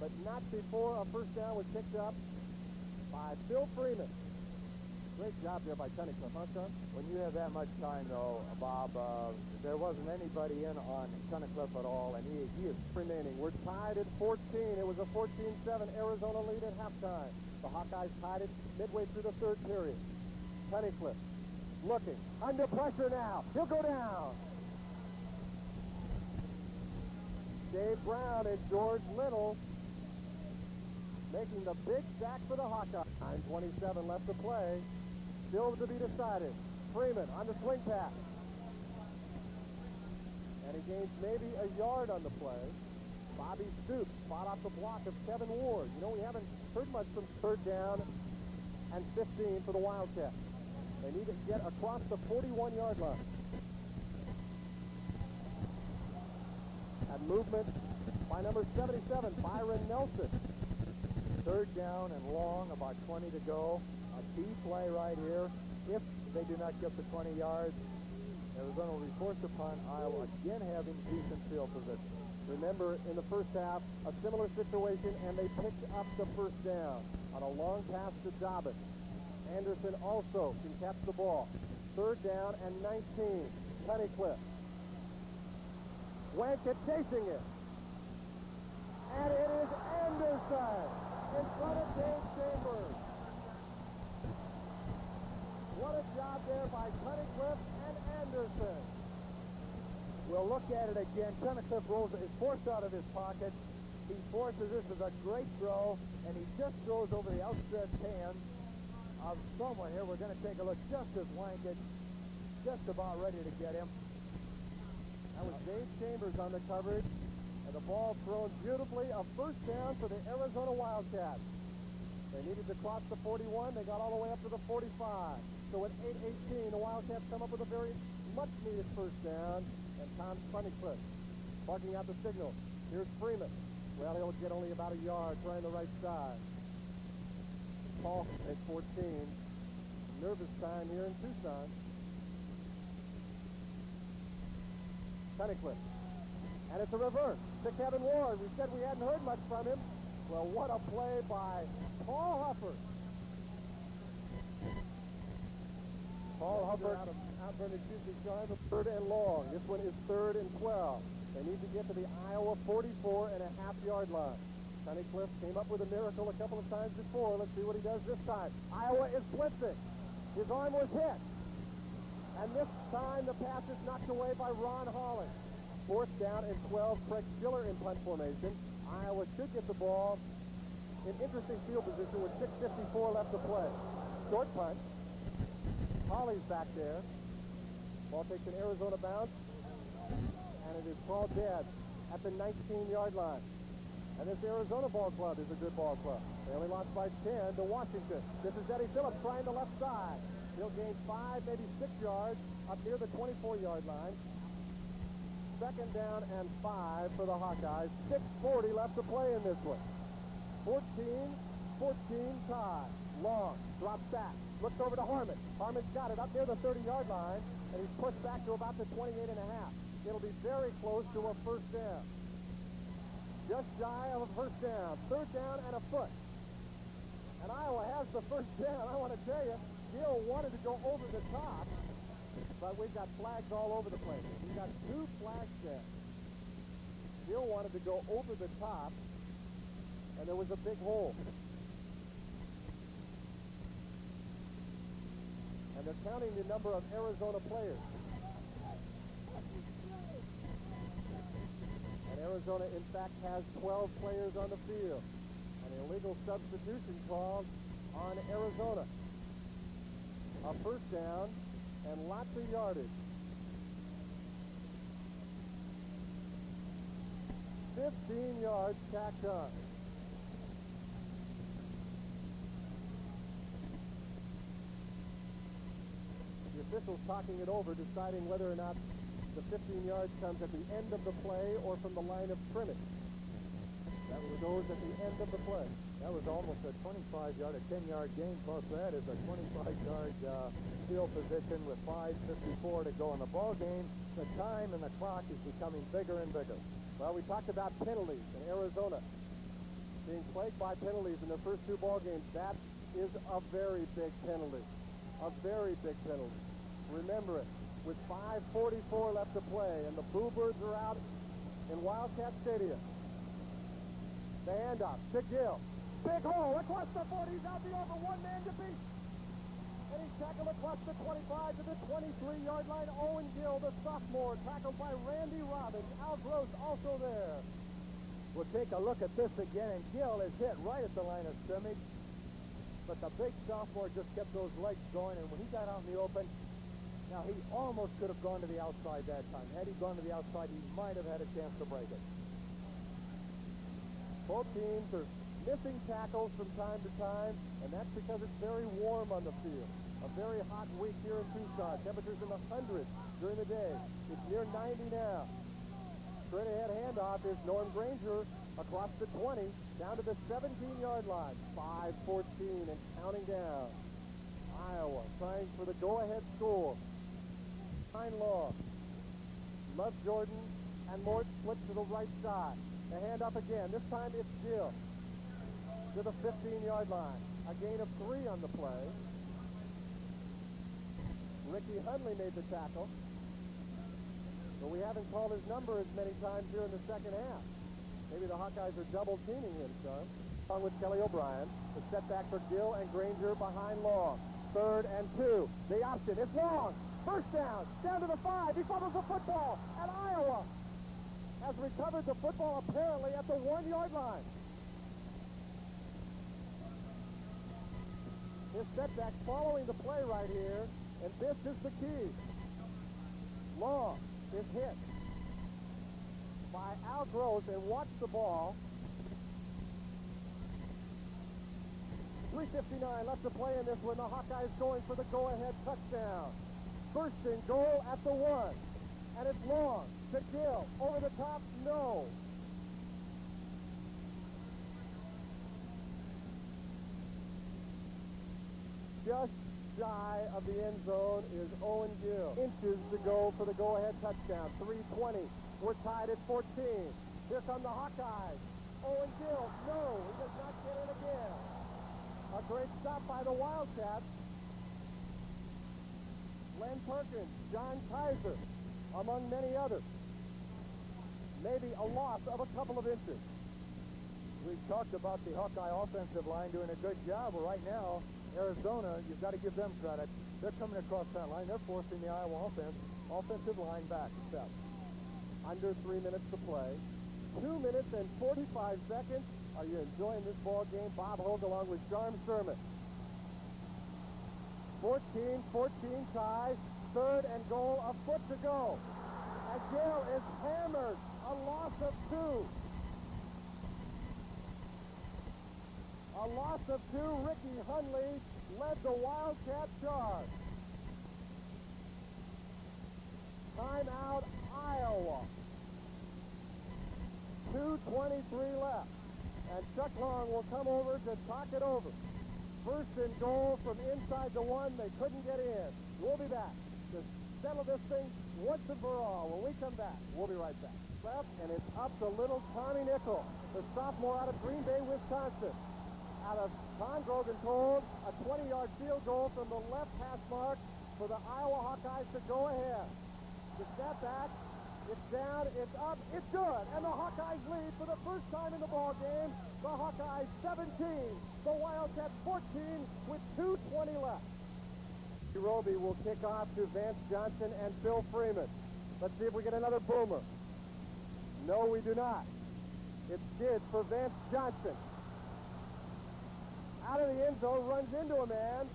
but not before a first down was picked up by Bill Freeman. Great job there by Tunnicliffe, huh, Sean? When you have that much time, though, Bob, there wasn't anybody in on Tunnicliffe at all, and he is remaining. We're tied at 14. It was a 14-7 Arizona lead at halftime. The Hawkeyes tied it midway through the third period. Tunnicliffe looking. Under pressure now. He'll go down. Dave Brown and George Little making the big sack for the Hawkeyes. 9:27 left to play. Still to be decided. Freeman on the swing pass. And he gains maybe a yard on the play. Bobby Stoops fought off the block of Kevin Ward. You know, we haven't heard much from third down and 15 for the Wildcats. They need to get across the 41-yard line. And movement by number 77, Byron Nelson. third down and long, about 20 to go. A key play right here. If they do not get the 20 yards, Arizona will be forced to punt. Iowa again having decent field position. Remember, in the first half, a similar situation, and they picked up the first down on a long pass to Dobbin. Anderson also can catch the ball. Third down and 19. Tunnicliffe. Wildcat chasing it. And it is Anderson in front of Dave Chambers. What a job there by Tunnicliffe and Anderson. We'll look at it again. Tunnicliffe rolls is forced out of his pocket. He forces this as a great throw, and he just throws over the outstretched hand of someone here. We're going to take a look just as Wildcat just about ready to get him. That was Dave Chambers on the coverage, and the ball thrown beautifully. A first down for the Arizona Wildcats. They needed to cross the 41. They got all the way up to the 45. So at 8:18, the Wildcats come up with a very much-needed first down, and Tom Tunnicliffe barking out the signal. Here's Freeman. Well, he'll get only about a yard, trying the right side. Paul at 14. Nervous time here in Tucson. Tunnicliffe. And it's a reverse to Kevin Ward. We said we hadn't heard much from him. Well, what a play by Paul Hufford. Paul Hufford out from the shooting third and long. This one is 3rd and 12. They need to get to the Iowa 44.5-yard line. Tunnicliffe came up with a miracle a couple of times before. Let's see what he does this time. Iowa is blitzing. His arm was hit. And this time the pass is knocked away by Ron Holland. 4th down and 12. Craig Schiller in punt formation. Iowa should get the ball in interesting field position with 6:54 left to play. Short punt. Holly's back there. Ball takes an Arizona bounce, and it is called dead at the 19-yard line. And this Arizona ball club is a good ball club. They only lost by 10 to Washington. This is Eddie Phillips trying the left side. He'll gain 5, maybe 6 yards up near the 24-yard line. Second down and 5 for the Hawkeyes. 6:40 left to play in this one. 14-14 tie. Long, drops back, looks over to Harmon. Harmon's got it up near the 30-yard line, and he's pushed back to about the 28.5. It'll be very close to a first down. Just shy of a first down. Third down and a foot. And Iowa has the first down. I want to tell you, Gill wanted to go over the top, but we've got flags all over the place. We've got 2 flags there. Gill wanted to go over the top, and there was a big hole. And they're counting the number of Arizona players. And Arizona, in fact, has 12 players on the field. An illegal substitution called on Arizona. A first down and lots of yardage. 15 yards tacked on. The officials talking it over, deciding whether or not the 15 yards comes at the end of the play or from the line of scrimmage. That goes at the end of the play. That was almost a 25-yard, a 10-yard gain, plus that is a 25-yard field position with 5:54 to go in the ball game. The time and the clock is becoming bigger and bigger. Well, we talked about penalties in Arizona being plagued by penalties in their first 2 ball games. That is a very big penalty. A very big penalty. Remember it. With 5:44 left to play, and the Boo Birds are out in Wildcat Stadium. The handoff to Gill. Big hole across the 40. He's out the over. One man to beat. And he's tackled across the 25 to the 23-yard line. Owen Gill, the sophomore, tackled by Randy Robbins. Al Gross also there. We'll take a look at this again, and Gill is hit right at the line of scrimmage. But the big sophomore just kept those legs going, and when he got out in the open, now he almost could have gone to the outside that time. Had he gone to the outside, he might have had a chance to break it. Both teams are missing tackles from time to time, and that's because it's very warm on the field. A very hot week here in Tucson. Temperatures in the hundreds during the day. It's near 90 now. Straight ahead handoff is Norm Granger across the 20 down to the 17-yard line. 5:14 and counting down. Iowa trying for the go-ahead score. 9 long. Love Jordan and Moritz split to the right side. The handoff again. This time it's Gill to the 15-yard line. A gain of 3 on the play. Ricky Hundley made the tackle. But we haven't called his number as many times here in the second half. Maybe the Hawkeyes are double teaming him, son. Along with Kelly O'Brien. The setback for Gill and Granger behind Long. 3rd and 2. The option. It's Long. First down. Down to the 5. He fumbles the football. And Iowa has recovered the football apparently at the 1-yard line. His setback following the play right here. And this is the key. Long is hit by Al Gross, and watch the ball. 3:59 left to play in this one. The Hawkeyes going for the go-ahead touchdown. First and goal at the 1. And it's Long to Gill. Over the top, no. Just shy of the end zone is Owen Gill. Inches to go for the go-ahead touchdown. 3:20. We're tied at 14. Here come the Hawkeyes. Owen Gill, no, he does not get in again. A great stop by the Wildcats. Len Perkins, John Kaiser, among many others. Maybe a loss of a couple of inches. We've talked about the Hawkeye offensive line doing a good job. Well, right now, Arizona, you've got to give them credit. They're coming across that line. They're forcing the Iowa offensive line back. Step. Under 3 minutes to play. 2 minutes and 45 seconds. Are you enjoying this ball game? Bob Hogue along with Sharm Sherman. 14-14 tie. 3rd and goal, a foot to go. And Gale is hammered. A loss of 2. A loss of 2. Ricky Hundley led the Wildcat charge. Timeout, Iowa. 2:23 left. And Chuck Long will come over to talk it over. 1st and goal from inside the 1. They couldn't get in. We'll be back to settle this thing once and for all. When we come back, we'll be right back. Left, and it's up to little Tommy Nichol, the sophomore out of Green Bay, Wisconsin. Out of Tom Grogan told, a 20-yard field goal from the left hash mark for the Iowa Hawkeyes to go ahead. The snap back, it's down, it's up, it's good. And the Hawkeyes lead for the first time in the ball game. The Hawkeyes 17, the Wildcats 14 with 2:20 left. Roby will kick off to Vance Johnson and Phil Freeman. Let's see if we get another boomer. No, we do not. It's good for Vance Johnson. Out of the end zone, runs into a man.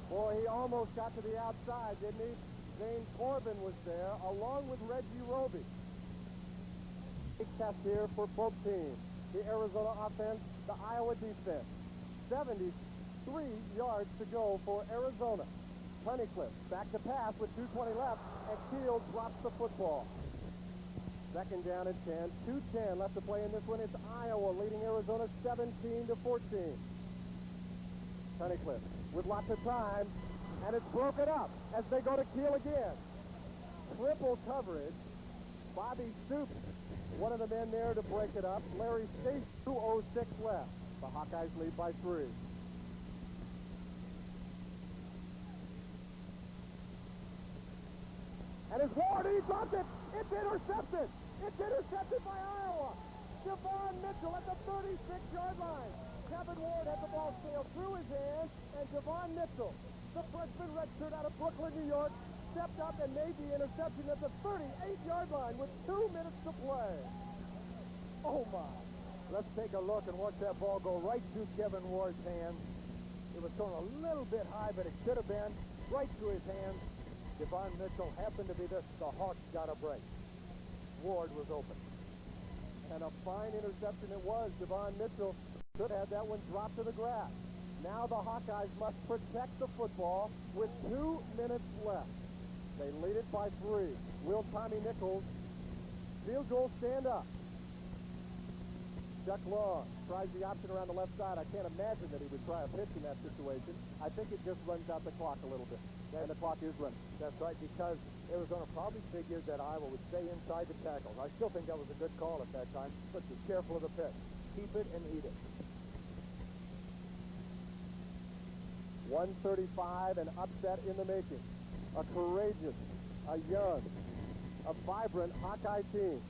Boy, he almost got to the outside, didn't he? Zane Corbin was there, along with Reggie Roby. Big test here for both teams. The Arizona offense, the Iowa defense. 73 yards to go for Arizona. Tunnicliffe back to pass with 2:20 left, and Keel drops the football. 2nd down and 10. 2:10 left to play in this one. It's Iowa leading Arizona 17-14. Tunnicliffe with lots of time, and it's broken up as they go to Keel again. Triple coverage. Bobby Stoops, one of the men there to break it up. Larry Stacy, 2:06 left. The Hawkeyes lead by 3. And it's Ward, he dropped it. It's intercepted. It's intercepted by Iowa. Devon Mitchell at the 36-yard line. Kevin Ward had the ball sail through his hands, and Devon Mitchell, the freshman redshirt out of Brooklyn, New York, stepped up and made the interception at the 38-yard line with 2 minutes to play. Oh, my. Let's take a look and watch that ball go right through Kevin Ward's hands. It was thrown a little bit high, but it should have been right through his hands. Devon Mitchell happened to be this. The Hawks got a break. Ward was open. And a fine interception it was. Devon Mitchell could have that one dropped to the grass. Now the Hawkeyes must protect the football with 2 minutes left. They lead it by 3. Will Tommy Nichols field goal stand up? Chuck Long tries the option around the left side. I can't imagine that he would try a pitch in that situation. I think it just runs out the clock a little bit. And the clock is running. That's right, because Arizona probably figured that Iowa would stay inside the tackles. I still think that was a good call at that time, but be careful of the pitch. Keep it and eat it. 135, an upset in the making. A courageous, a young, a vibrant Hawkeye team.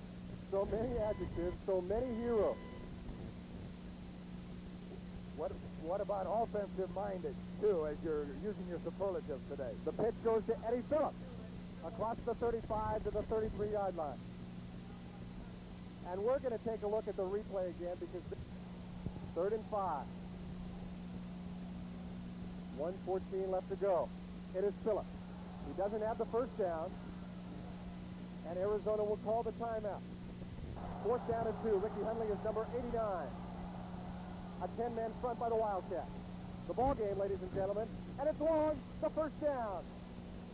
So many adjectives, so many heroes. What about offensive-minded, too, as you're using your superlatives today? The pitch goes to Eddie Phillips across the 35 to the 33-yard line. And we're going to take a look at the replay again because 3rd and 5. 1:14 left to go. It is Phillips. He doesn't have the first down, and Arizona will call the timeout. 4th down and 2. Ricky Hundley is number 89. A 10-man front by the Wildcats. The ball game, ladies and gentlemen, and it's Long, the first down.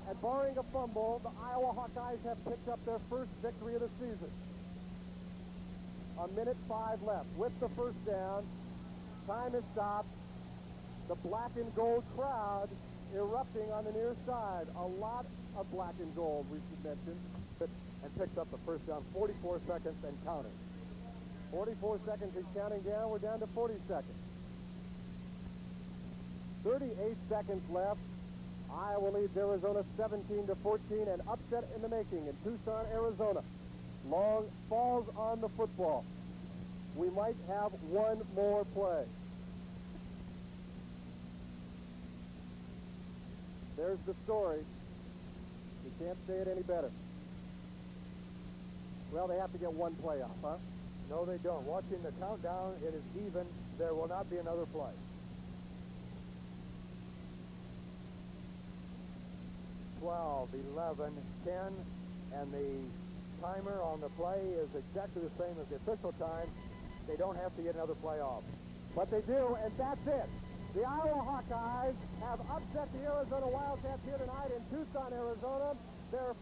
And barring a fumble, the Iowa Hawkeyes have picked up their first victory of the season. 1:05 left. With the first down, time is stopped. The black and gold crowd erupting on the near side. A lot of black and gold, we should mention. And picks up the first down, 44 seconds and counting. 44 seconds and counting down. We're down to 40 seconds. 38 seconds left. Iowa leads Arizona 17-14, an upset in the making in Tucson, Arizona. Long falls on the football. We might have one more play. There's the story. You can't say it any better. Well, they have to get one play off, huh? No, they don't. Watching the countdown, it is even. There will not be another play. 12, 11, 10, and the timer on the play is exactly the same as the official time. They don't have to get another play off. But they do, and that's it. The Iowa Hawkeyes have upset the Arizona Wildcats here tonight in Tucson, Arizona. They're